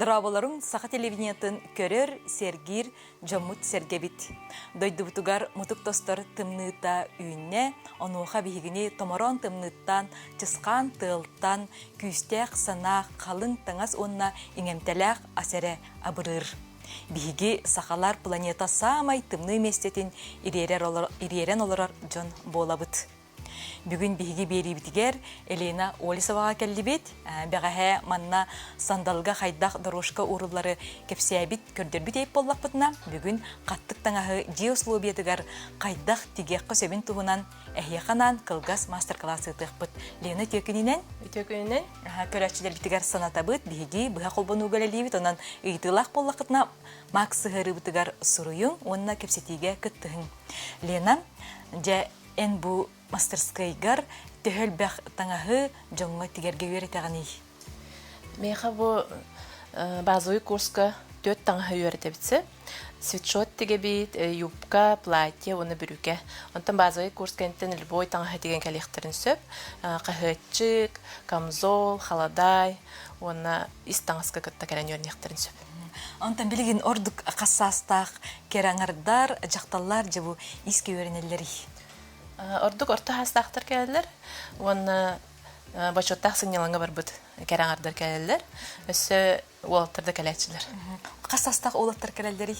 Дыраболарын саха телевидениятын көрөр сергир жомут сергебит. Дойдубутугар мутук тостор тымныта үйне, онуха бигини томорон тымныттан, чыскан тылттан, күстек сана қалың таңас онна иңемтелек асере абырыр. Биги сахалар планета самай тымны местетин ириерен олорар жон болабыт. Бүгін биги бери битигер Елена Олисоваға келдибит. Бәғәһә манна сандалга хайдақ дорожка урулары кепсәбит көрдөрбит ейп боллақ бұтына. Бүгін қаттық таңағы диослобиятыгар қайдақ тигеққы сөбін туғынан әхияқанан кылгас мастер-классы тұқпыт. Лена төкінінен? Төкінінен? Көрәтшілер битигер санатабыт, биги бұға қолбану гөлелейбит, онан ұйтылақ боллақытына мақсы ғыры бітігер сұруйын, онына кепсетиге күттігін. Лена, жа ән бұ мастерскайгар төхөл бәқ таңағы жоңға тигерге өретеғаны. Меха бұ базовый курска 4 таңағы өретебітсі. Свитшот теге бит, юбка, платье, оны бүріке. Онтан базовый курска әнттен любой таңағы деген кәлектерін сөп. Қағытчик, камзол, халадай, оны ис таңғысқа күтті кәрен өрнектерін сөп. Онтан білген ордық қассастақ кераңардар, жақталар жабу иске өренелері. Ордук орта хастақтар кәлелер, оны бачоттақ сыңнелаңға бар бұд кәраңардар кәлелер, өсі олаттарды кәләтшілер. Қассастақ олаттар кәлелері?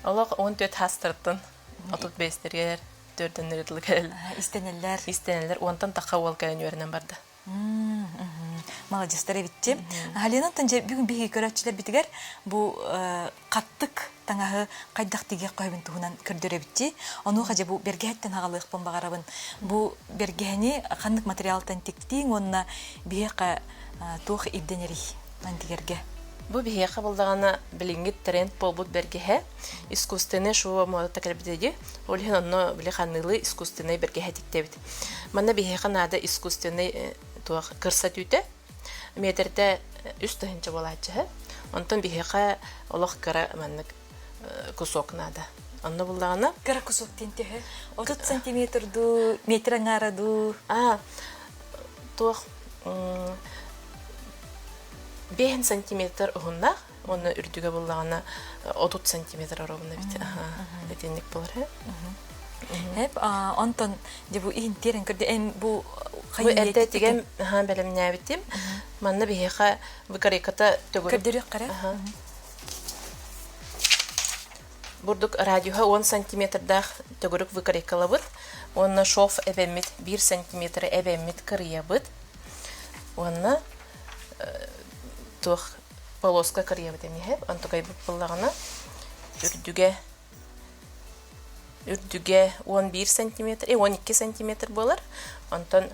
Олақ 14 хастырттын, 35-тергер, 4-ден кәлел. Истенелер, онтан таққа ол кәлен өрінен барды. Молодецтер битти. Халена танже бүгүн биги көрөтчүлөр битигер бу каттык таңағы кайдак тиге койбун тугунан көрдөрө битти. Ону хажа бу бергехеттен хагалык бомбагарабын. Бу бергехени кандык материалдан тиктиң онна биека тух ибденери мантигерге. Бу биека булдагана билингит тренд болбут бергехе. Искусственный шоу мода калбидеги. Олхен онно билиханылы искусственный бергехе тиктебит. Манна биека нада искусственный тух кырса түтө. Метрде үстөһүнчө болачы. Онтон биһиха олох кара маннык кусок нада. Онно булдагана кара кусок тентеһе 30 см ду метр аңара ду. Тух 5 см угунна, оны үрдүгө булдагана 30 см ровно бит. Этенник болор. Хеп онтон дебу интерен көрдө эм бу Бу элте тиген белемне битим. Манна биһиха выкариката көрдөрүк кара. Бурдук радиоха 10 см төгөрүк выкарикалабыт. Онна шоф эбемит 1 см эбемит кырыябыт. Онна тух полоска кырыябыт эмне. Антогай бу буллагана үрдүгө 11 см, 12 см болар. Антон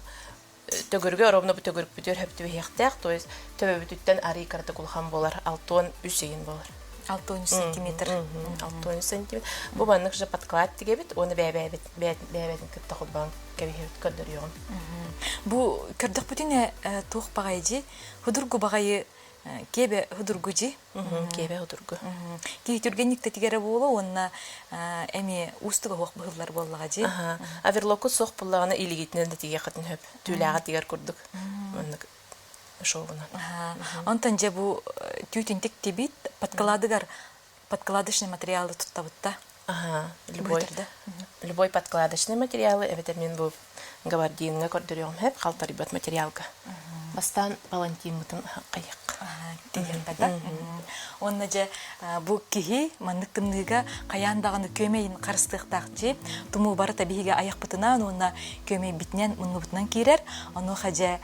төгөргө ровно бу төгөрүк бүтөр хөптү хектак, то есть төбө бүтүттен ари карта кулхан болар, 6-10 үсеген болар. 6 см. 6 см. Бу баннык же подклад тигебит, оны бәбәдин кытта хоббан кебе көдөрүгөн. Бу көрдөк бүтүнө тух багайжы, худургу багайы кебе худургужи. Кебе худургу. Китүргенникте тигере боло, онна эми устуга хок быгылар боллагажы. Аверлоку сох буллагана илигитнен да тиге кытын хөп. Түлага тигер курдук. Оннык шоуна. Онтан же бу түтүнтик тибит, подкладочный материалы туттабытта. Любой подкладочный материалы, мен бу габардинга көрдөрөм хөп, калтарыбат материалга. Бастан Валентин мытын кайык. Деген бада. Онна же бу кихи мандыкыныга каяндагыны көмейин карыстыктакчы, туму бары табиге аяк бутынан, онна көмей битнен мунгутунан кирер. Ону хажа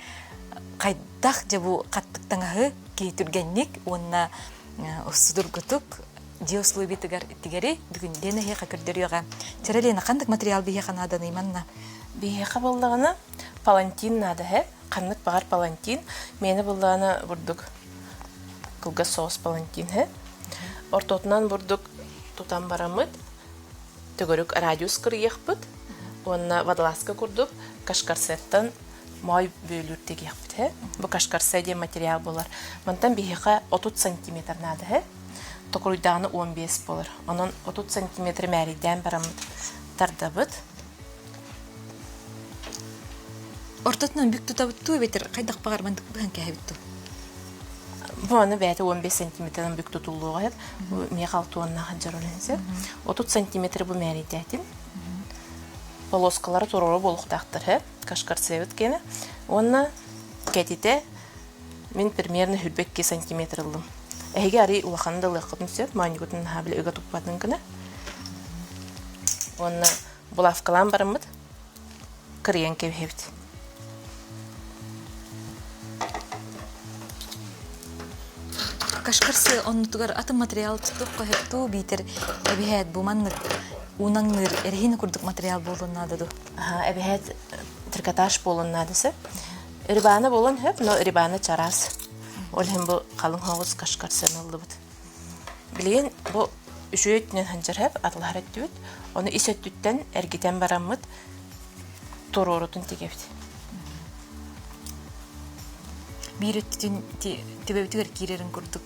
кайдак же бу каттыктаңагы кейтүргенник, онна усудургутук диослубитигер тигери бүгүн денеге көрдөрүгө. Чаралена кандык материал бие канадан иманна. Бие кабылдагына палантин нада хэ. Каннык багар палантин. Мени булдана бурдук кылга соус палантин хэ. Ортотунан бурдук тутан барамыт. Төгөрүк радиус кырыйыкпыт. Онна водолазка курдук. Кашкарсеттан май бөлүр тегиякпыт хэ. Бу кашкарсе де материал болар. Мантан биһиха 30 см нада хэ. Токуруйдаганы 15 болар. Анан 30 см мәриден барамыт. Тардабыт. Ортотунан бүк тутабыттуу бетер кайдак багар мандык быхан кәһибитту. Bu аны бәті 15 сантиметрдан бүк тұтылуға еп, меқ 6 онына қанжар оленсе. 30 сантиметр бұл мәри дәтін. Полоскалары тұроры болуқтақтыр еп, кашкар сәвіт кені. Онына кәтеті мен примерно 2 сантиметр ұлым. Әйге арый улақанды лыққытын сөп, манигутын хабілі өгі тұқпадың күні. Онына бұлавқалан барымыд, кірген кебхебді. Кашкарсы оннутугар аты материал тұтық қойыпту бейтер әбіхәт бұманныр, унаңныр, әрхені күрдік материал болуыннаdıду. Әбіхәт трикотаж болуыннадысы. Рибаны болуын хөп, но рибаны чарас. Ол хем бұл қалың хоғыз кашкарсын олды бұд. Білген, бұл үші өттінен ханжар хөп, атылар өтті бүд. Оны ис өттіттен әргетен барамыд, тұр орытын тегебді. Bir öttün tebebitüger kirerин kurduk.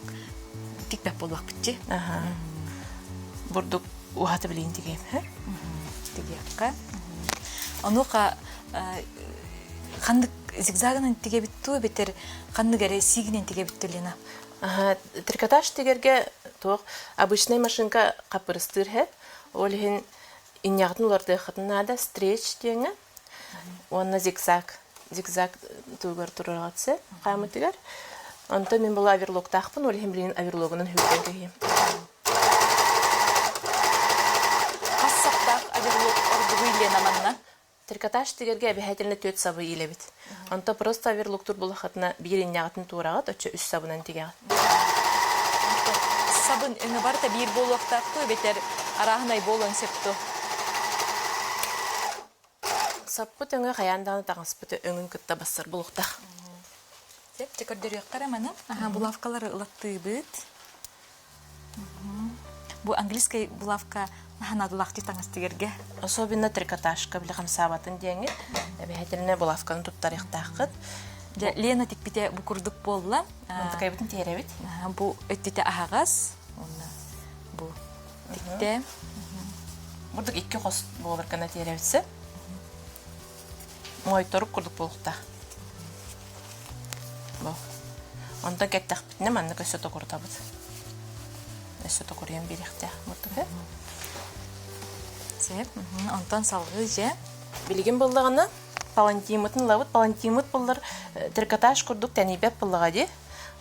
Tikbek bolbak bitçi. Burduk uhatı bileyin degeyim. Tegeyakka. Onuqa qandık zigzagынан tegebittu beter qandık әрі сигінен тегебитту лена. Трикотаж тегерге тоқ обычный машинка қапырыстыр хеп. Ол хен инягтын оларды қытынада стреч деңі. Онна зигзаг тугар турагатсы камытыгар. Анта мен бул аверлог тахпын, ол хемлин аверлогунун хүлден кегем. Кассактак аверлог ордугу илена манна. Трикотаж тегерге бехетелне 4 сабы илебит. Анта просто аверлог тур булахатна бирин ягатын турагат, очо 3 сабынан тегем. Сабын өңі барта бир болуақтақты, бетер арағынай болуын септі. Саппыт өңі қаяндағын тағыспыты өңін күтті басыр бұлықтақ. Сеп, текірдері қараманы. Булавкалары ұлатты бұд. Бұл английский булавка наханадылақты таңыстығырге. Особенно трикотажка біліғам сабатын деңі. Әбәйетіліне булавканы тұттарықтақыд. Лена тек біте бұл күрдік болла. Мұнтықай бұтын теребет. Бұл өттеті ағағыз. Бұл текте. Бұрдық 2 қос болыр қана теребетсі. Мой торып курдук болукта. Бо. Онда кеттак битне манны көсөтө куртабыт. Көсөтө курген беректе. Муртук. Сеп, онтан салгы же. Билген болдагына палантимытын лавыт, палантимыт боллар трикотаж курдук тәнибет боллага ди.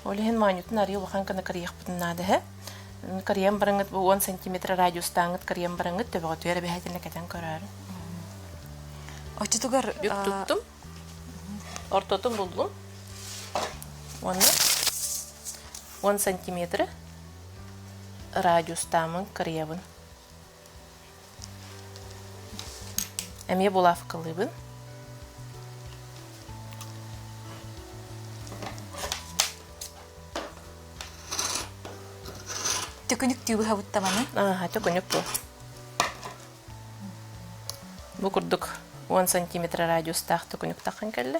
Олен манютын ари улахан кана карыяк битнады хе. Карыян барыңыт 10 см радиустаңыт карыян барыңыт төбөгө төре бехетине кетен көрөр. Очтугар Бүк туттум. Ортотун булдум. Оны 10 сантиметр радиустамын кырыябын. Әме булавкалыбын. Төкүнүк түйбү хабыттаманы? Төкүнүк бу. Бу курдук 10 сантиметр радиустақ төкүнүк тақын келді.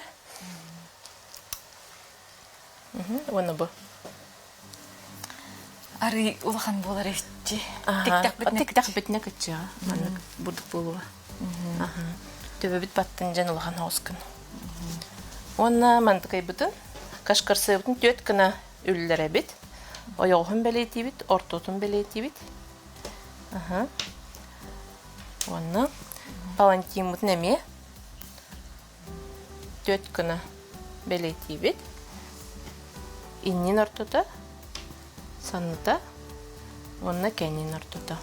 Оны бұ. Ары улахан болар өтті. Тек-тақ бітіне көтчі. Бұрдық болуға. Төбі біт баттын жан улахан ауыз күн. Оны мантықай бұтын. Кашқарсы бұтын 4 күна үлілері біт. Ойоғын бәлейті біт, ортотын бәлейті біт. Оны палантимут неме 4 күні бәлейті бет. Иннен ортота, санныта, онына кәнен ортота.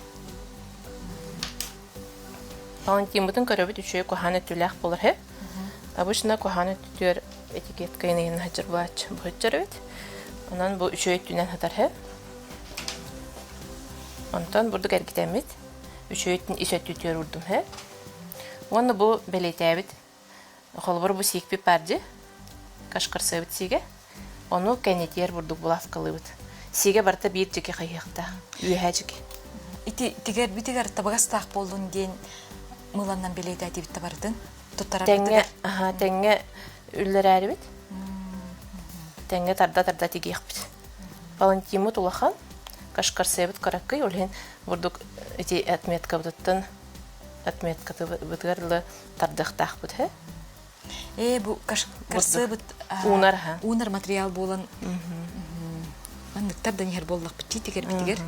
Палантимутын көрөбіт үшөй көханы түләқ болыр хеп. Абышына көханы түтер этикетка енеген хачыр бұлач бұхытчар бет. Онан бұл үшөй түнен хатар хеп. Онтан бұрдық әргітәмет. Үшөйттін исөт түтер ұрдым хеп. Оны бұл бәлейтәбіт. Қолбыр бұл сейкпі пәрді. Кашқарсы өбіт сиге. Оны кәнетер бұрдық бұлавқалы өбіт. Сиге барта бір жеке қайықта. Үйе жеке. Тегер бітегер табағастақ болуын ден мұланнан бәлейті әдебітті бардың? Тәңге үллер әрі бет. Тәңге тарда теге еқпіт. Палантимут улахан. Кашқарсы өбіт қараққы. Олен бұрдық әтметка бұдыттын. Отметкаты бытгарлы тардықтақ бұд, хе? Бұл кашқарсы бұд... Унар, ха? Унар материал болын. манныктар да нехер боллак битигер битигер.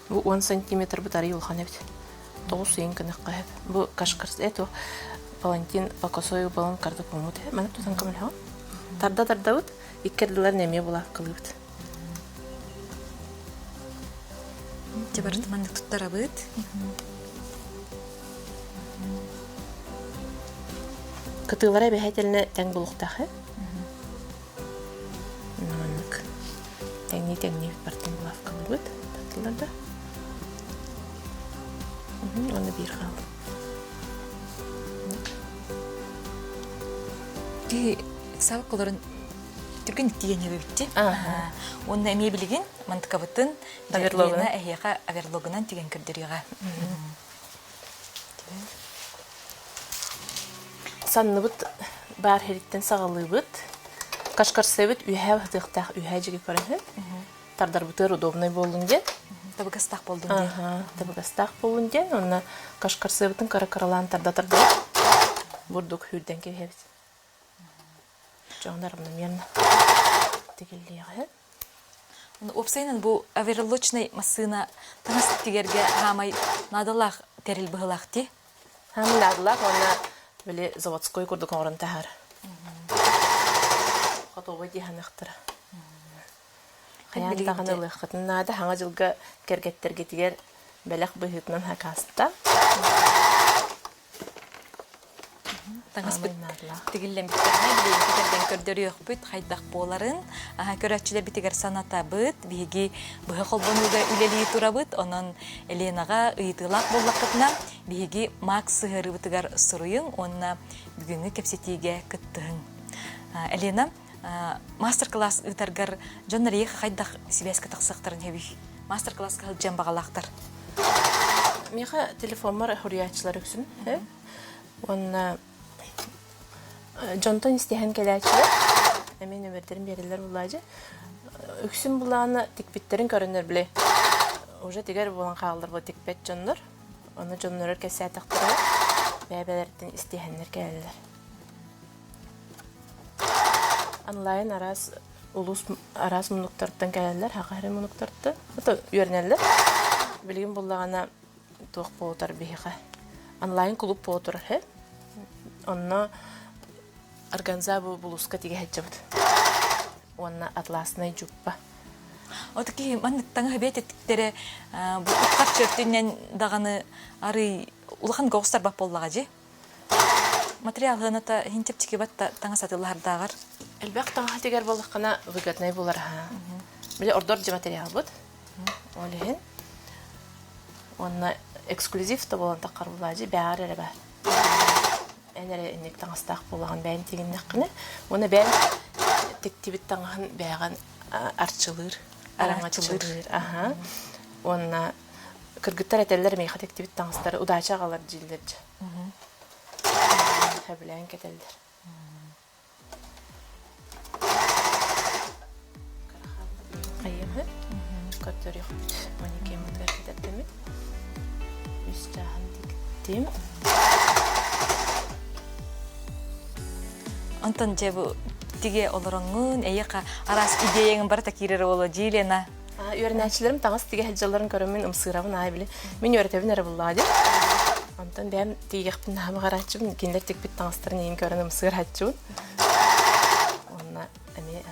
Бу 10 сантиметр бутары юлхан эбит. 9 сыйын кынак кайып. Бу кашкырс это Палантин покосой балон карта помут. Мен тутан камел. Тарда вот иккердилер неме була кылыбыт. Жабарты маннык туттарабыт. Кытылара бехетелне тең булуктахы. Маннык. Теңни бартын була кылыбыт. Татыларда. Оны бир хал. Ди сабак колорун түргөн тигене битти. Онна эме билген мантыкабытын аверлогына эхяка аверлогынан тиген кирдирга. Санныбыт бар хериттен сагалыбыт. Кашкарсыбыт үйһә хытыктах үйһә жиги көрәһе. Тардар бутыр удобный болунде. Табыгастак болдун. Табыгастак болунде. Онна кашкарсыбытын каракаралан тарда. Бурдук хүрден кебет. Жандарымны мен тигеллеге. Опсайнан бу аверлочный машина таныс тигерге хамай надалах терил быгылахти. Хамладлах онна биле заводской курдук орын тахар. Готовы диханыктыр. Хаялдаганы лыхытын нада хаңа жылга кергеттерге тигер белек быгытнан хакаста. Таңыз бүт тигиллен битерден көрдөрүк бүт хайдак боларын көрөчүлөр битигер саната бүт биги быгы колбонуга үлели турабыт онон Эленага ыйтылак боллакытна биги Макс сыгырыбытыгар суруйын онна бүгүнгү кепсетиге кыттыгын. Элена мастер-класс ытаргар жоннар хайдак связка таксактарын хеби. Мастер-класс кылжан багалактар. Меха телефон бар хуриячылар үксүн. Онна Jonton istehen kelәчләр. Әмен нөмердәрен берәләр булачы. Үксүн буланы тикбиттерин көрөнөр биле. Уже тигәр булган калдыр бу тикбет жоннор. Аны жоннор кесә тактыры. Бәбәләрдән истехеннәр келәләр. Онлайн улус арас мунуктардан келәләр, хакары мунуктарда. Ата йөрнәләр. Билгән булганы тох болтар биһига. Онлайн клуб болтар хә. Онна организабу булуска тиге хәҗәбет. Онна атласный жуппа. Отки мен таңга бететтере бу капчыртыннан даганы ары улахан гостар бап боллагы. Материал хыната хинтептики батта таңга сатылар дагар. Әлбәттә таңга тигәр буллыкны выгодный булар ха. Биле ордер җи материал бут. Олеһен. Онна эксклюзив та булган такар булагы бәгәр бә. Энере инек таңстак булган бәйин тигеннәкне. Оны бәйин тектибит таңган бәгән арчылыр, араңачылыр. Онна кыргыттар әтәлләр мей тектибит таңстары удача галар җилдер. Хәблән кетелдер. Кайымы? Көтөр юк. Монеке мөтгә китәтәме? Үстәһен тиктем. Антон жебу тиге олорongун эйка арас идеяң бар та кирер боло жилена. Үйренәчләрем тагыз тиге хәҗҗаларын көрәмен ымсырабын ай биле. Мин өйрәтәбен әре булды. Антон бәм тиге хәпне һәм гарачым киндер тик бит таңыстырын ин көрәнем ымсыр хәҗҗүн. Онна әме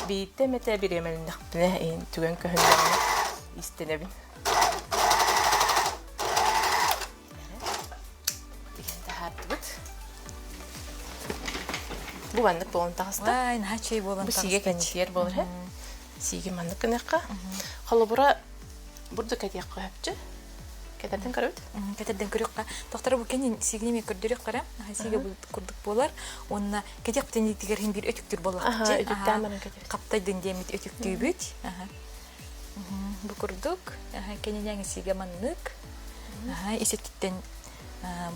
битте мете биремелен хәпне ин түгән көһендә истенебин. Бу маннык болон тагыста. Ай, начей болон тагыста. Бу сиге кенчер болор һә. Сиге маннык кенәккә. Халыбыра бурда кәтәк кыяпчы. Кәтәдән карыйт. Кәтәдән күрәккә. Доктор бу кенен сигеме көрдөрөк кара. Сиге бу курдык болар. Онна кәтәк тәни тигәр һин бир өтүктүр боллакчы. Өтүктән кәтәк. Каптайдын демит өтүктү бит. Бу курдык. Кенен яңа сиге маннык. Исеттен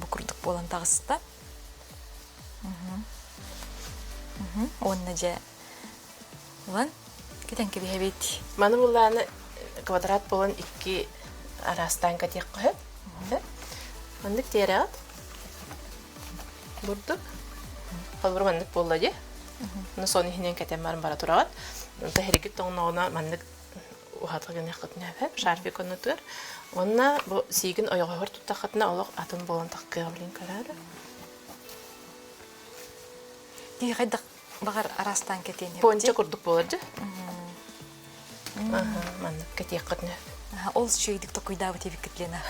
бу курдык болон тагыста. Онна же ван кетен ке бихебит. Маны булланы квадрат болон 2 арастан катек кыйт. Мандык терат. Бурдук. Халбыр мандык болла же. Мына соны хинен кетен бара турат. Тахирикит тоңноона маннык ухатыгын якытна шарфик онутур. Онна бу сигин оягыр туттакытна олок атын болон таккыга билин карады. Ди хайда багар арастан кетен. Понча курдук болорду. Маннык кетекытна. Ол шүйдік токуйда бу тебик кетлена.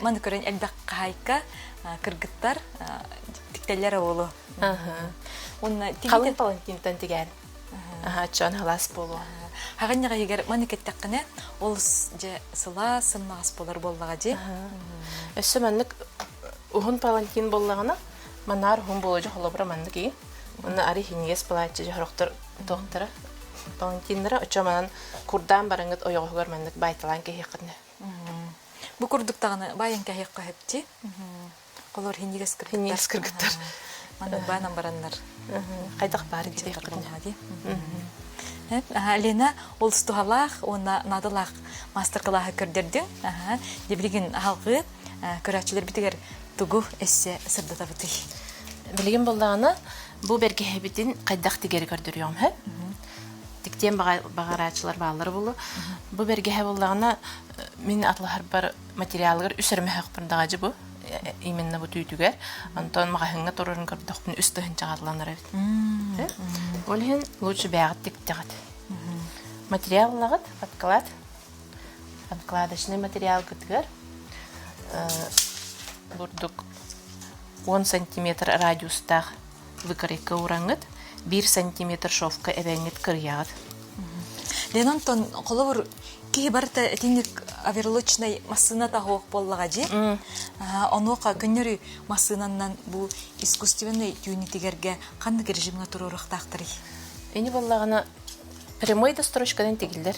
Маны көрөн элбек кайка кыргыттар тиктелер болу. Онна Калын палантинтан тигер. Чон халас болу. Хаганняга егер маны кеттеккене ол же сыла сыннагас болар боллага же. Өссө маннык ухун палантин боллагана манар хун боложу холобра маннык и. Онна ари хингес палачы жохтор доктора. Палантиннера очаман курдан барыңыт оягыгар маннык байталан кехикне. Бу курдуктаганы байын кехикка хепти. Колор хингес кыргыттар. Маны банан бараннар. Кайдак бары кехикне. Лена ол стухалах, она надалах мастер-классы көрдердин. Дебилген халкы көрәчилер битигер тугу эссе сырдата бити. Билген болдагына бу берге хебитин кайдак тигер көрдөрүм хэ. Тиктен багарачылар баалар болу. Бу берге хэ болдагына мен атлахар бар материаллар үсөрмө хакпырдагы бу. Именно бу түйтүгер. Антон магахынга торорун көрдөкпүн үстөһүн чагатланыр. Олхин лучше бягат тиктегат. Материаллагат подклад. Подкладочный материал кытгар. Бурдук 10 см радиустаг выкройка ураңыт, 1 см шовка эбеңит кырыягат. Ленантон колобур ки барта этинник аверлочной массына тагык боллага же. Онука көннөрү массынанан бу искусственный түйнитигерге кандай режимге турурак тактырый. Эни боллагана прямой дострочкадан тигилдер.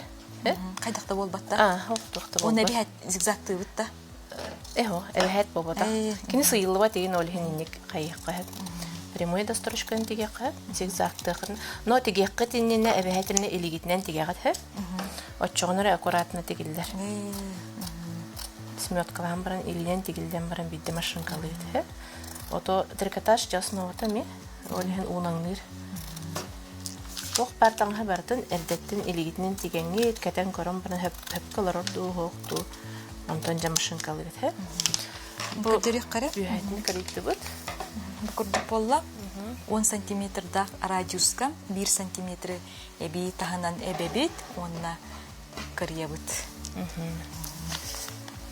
Кайдакта болбатта? Олтукта болбат. Оны бихат зигзагты бутта. Эбехет болбата. Кини сыйылыба деген олхинник кайыкка. Прямой дострочкадан тигекка, зигзагтыгын. Но тигекка тиннене эбехетине илигитнен тигегат хэ. Оччогонор аккуратно тигилдер. Смёткалан баран илинен тигилден баран бидде машинкалыйт хэ. Ото трикотаж жасновата ми олхин унаңныр. Тох партаңга бартын эрдеттин илигитнен тигеңи кетен көрөн баран хөп колорду хокту. Антон машинкалыйт хэ. Бу дөрек кара. Бүйәтин калыкты бут. Курдук болла 10 см да радиуска 1 см эби таханан эбебит онна кырыябыт.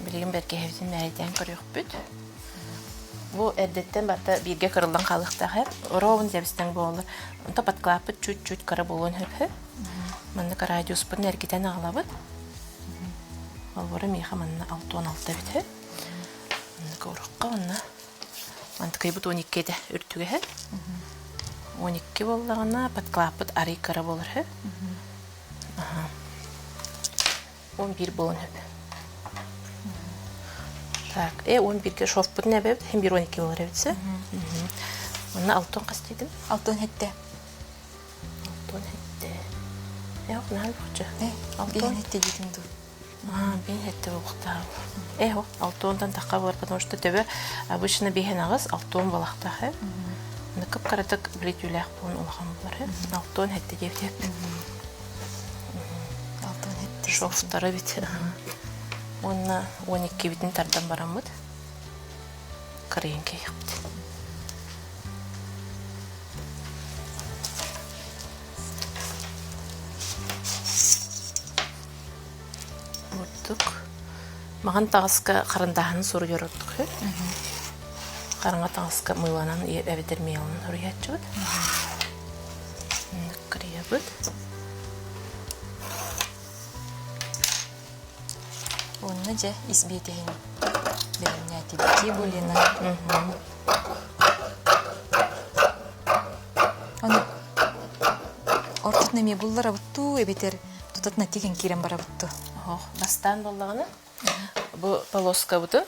Билген берке хевдин мәйден көрөкпүт. Бу эрдеттен барта бирге кырылдан калыктагы ровун жебистен болду. Онта подклапы чуть-чуть кара болгон хөп. Мында радиус бир эркетен алабыт. Албары миха мында 6-16 бит. Көрөккө онна. Мында кайбыт 12 де үртүгө хэ. 12 боллагана подклапыт ари кара болор хэ. 11 болон хөп. Так, 11-ге шовпут небе, hem 1-12 болар эбитсе. Мына алтын кастыйдым. Алтын хетте. Алтын хетте. Як, нал буча. Алтын хетте дидим ду. Ben hette болуктар. Алтындан такка бар, потому что төбө обычно бехен агыс алтын балакта хэ. Мына кыпкаратык билетүләк болон улган булар хэ. Алтын хетте деп. Алтын хетте. Шовтары бит. Онна 12 битин тардан барамыт. Кырыйынке япты. Бурдук. Маған тағыска қарындағын сұры көріттік. Қарынға тағыска мыйланан әбетермейлін ұры ятчы бұд. Кырыя бұд. Онна же избетейін берімне әтелікке бөлені. Оны ортытны ме бұллар абытту, әбетер тұтатына теген керен бар абытту. Бастан болдағыны. Бұл полоска бұды.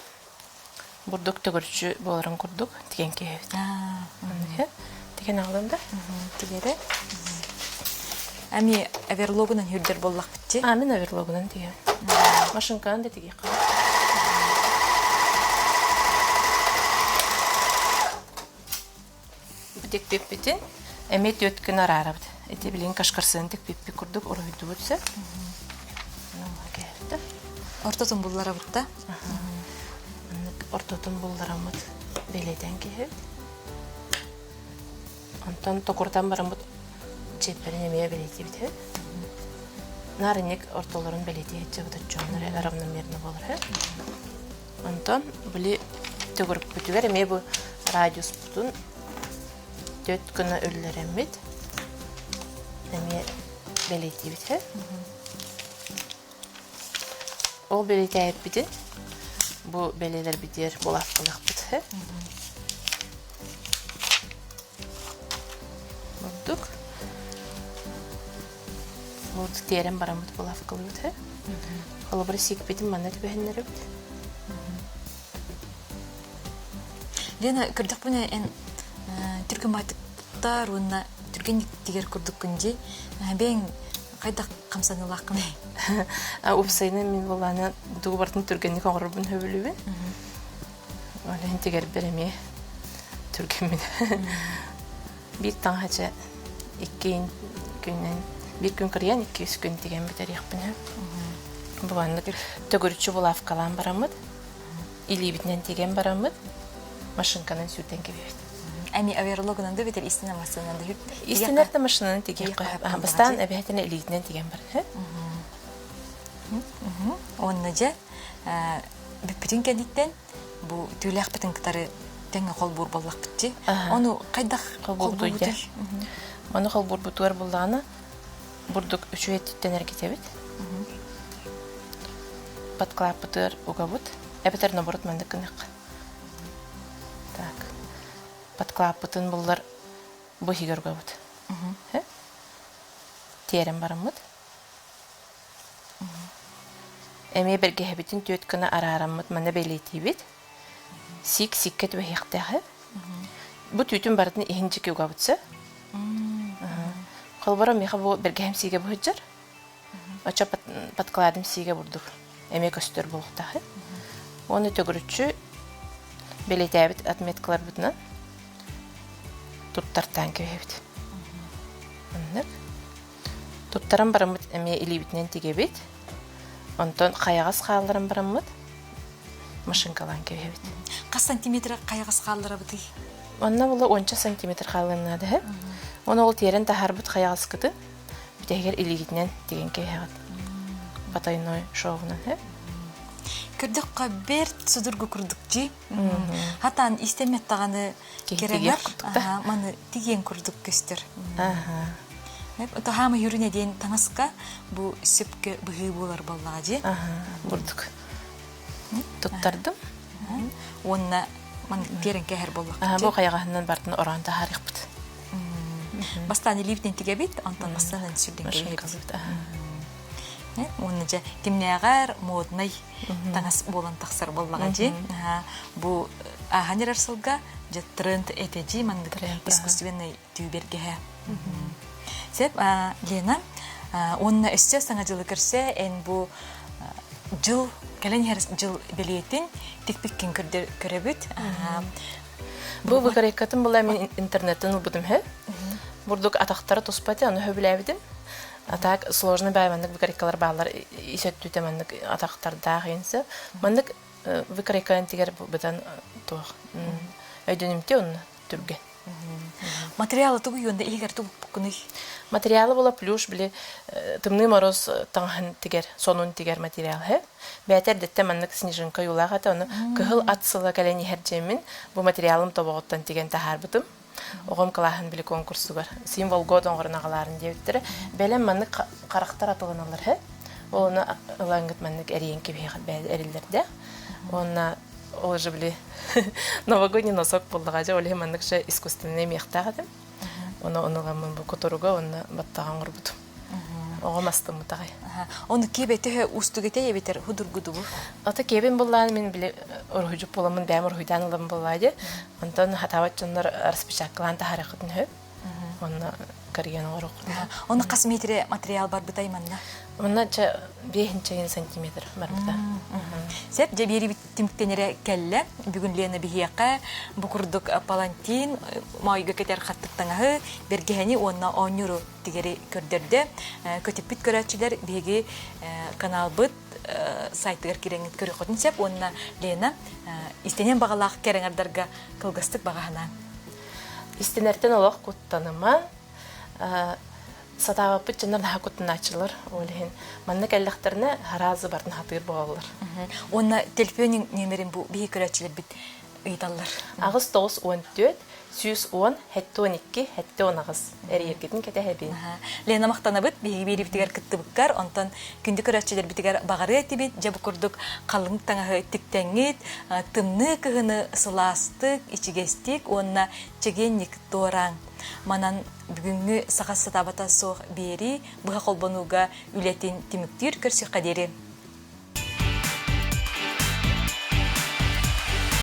Бұрдық төгірші боларын құрдық. Теген кеуді. Теген ағылымда? Тегері. Әме аверлогынан хүрдер боллақ бітте? Мен аверлогынан теген. Машинканы да теге қала. Бұдек беп бітін әмет өткін арары бұды. эти билин кашкарсынтык пиппи курдук оройду бүтсө. Ортотун буллара бутта. Ортотун булларамыт беледен кеп. Антон токуртан барамыт чепперин эмие белети бит. Нарынек ортолорун белети жабыт жонор равномерно болор. Антон били төгүрүп бүтүгөр эме бу радиус бутун 4 күнө өллөремит. Эме белети бит. Ол белети айып битин. Бу белелер битер булафкылык бит. Бурдук. Вот терем барамыт булафкылык бит. Холобры сикпетим манат бехеннер бит. Лена кырдык буна эн түркүн матыктар уна түркүн тигер курдук күнди бен кайда камсанылакны. Упсайны мен буланы дугубартын түркөнү коңорбун хөбүлүбүн. Олен тигер береме түркүн мен. Bir tane iki günden bir gün kırıyan 200 gün diyen bir tarih bana. Bu anlık tögürücü bulaf kalan baramıd. İli bitinden diyen baramıd. Maşınkanın sütten gibi. Ani averologundan da bitir istenemezsiniz de hüp. İstener de maşının diyen koyup. Bastan ebehten ili bitinden diyen baramıd. Onunca bütün kenditten bu tüylek bütün kıtarı Тәңе кол бур боллак битти. Оны кайда кол бур бутуй? Оны кол бур бутуар булланы. Бурдук үчүеттен эргетебит. Подклап бутуар угабут. Эбетер наборот мендик кынык. Так. Подклап бутун буллар бу хигер угабут. Терем барамыт. Эме берге хебитин төт күнө арарамыт мана белетибит. Сик-сиккет ve hektehe. Bu tütün baratını ihinci ki uğabıtsa. Kalbara meha bu bergehem sige bu hıccar. Aça patkaladım sige vurduk. Emek östür buluqtağı. Onu tögürüçü beletebit atmetkalar butuna. Tuttartan kevebit. Anlık. Tuttaran baramıt emeye ili bitinen tigebit. Ondan kayağız kağılarım baramıt. Машинкалан кебет. Кас сантиметр кайгыс калдыра бити. Онна була 10 сантиметр калынады хэ. Оны ол терен тахарбыт кайгыс кыты. Битегер илигитнен деген кебет. Батайной шоуна хэ. Кырдык кабер судургу курдукчи. Хатан истемет таганы керемер. Маны тиген курдук көстөр. Ото хама юрүнө ден таңаска бу сөпкө быгы болар баллажы. Бурдук. Туттардым. Онна ман терен кехер боллак. Бу кайгахынан бартын оран тарих бут. Бастан илиптен тигебит, антан бастан сүрден кехер. Онна же кимнегер модный таңас болан таксар боллагажы. Бу аханер сылга же тренд этежи ман искусственный тюбергеhe. Сеп Лена онна өстө саңа жылы кирсе эн бу жыл Кален херс жыл билетин тикпиккен көрөбүт. Бу выкарекатын була мен интернеттен убудум хэ. Бурдук атактары туспаты аны хөбүләбидим. Атак сложный байвандык выкарекалар баалар исөттүтө мандык атактарда генсе. Мандык выкарекан тигер бутан тох. Өйдөнүмтө он түргөн. Материалы тугу юнда илгер тугу күнү. Материалы була плюш биле тымны мороз таңхан тигер, сонун тигер материал хэ. Бәтер дәттә маннык снежинка юлага та аны кыһыл атсыла калени хәрҗемин бу материалым табагыттан тиген тахарбытым. Огым калаһын биле конкурсы бар. Символ год оңгырнагаларын дебиттер. Белем маннык карактар атылганалар хэ. Оны лангыт маннык әриен кебе эрилдердә. Оны ол же биле новогодний носок булдыга же оле маннык ше искусственный мехтагадым. Оны оныгамын бу которуга оны баттаган гырбут. Огым астым тагы. Оны кебете устугете ебетер худургуду. Ата кебен буллан мен биле орхужуп боламын бәм орхуйдан алам буллады. Антон хатават жоннор распечаткалан тахарыкытын хөп. Оны кырган орок. Оны касметре материал бар бутайманна. Онна 5 сантиметр барбыта. Сәп жабери биттимктенере кәлле, бүгін Лена бихияқа, бұқырдық палантин, майға кетер қаттықтаңағы, бергені онна 10 euro тегері көрдерді. Көтеппіт көрәтшілер беге канал бұд сайтығыр кереңіт көрі қотын сәп, онна Лена истенен бағалақ кереңардарға қылғыстық бағағына. Истенерден олақ құттаныма, сатавапыт жанар наха кутуначылар олehen. Манны кәлләхтерне харазы барын хатыр болалар. Онна телефонның нөмерин бу бии көрәтчилер бит ыйталлар. Агыс 914 110 12 19 эрiyekедин кетәһәбин. Лена мактана бит бии бери битигәр кыттыбыккар, онтан күндү көрәтчилер битигәр багары әтибит, җабы курдук калын таңа тиктәңит, тымны кыгыны сыластык, ичигестик, онна чегенник торан. Манан бүгүнгү сагас сатабата соқ бери, буга колбонуга үлетин тимиктир көрсө кадери.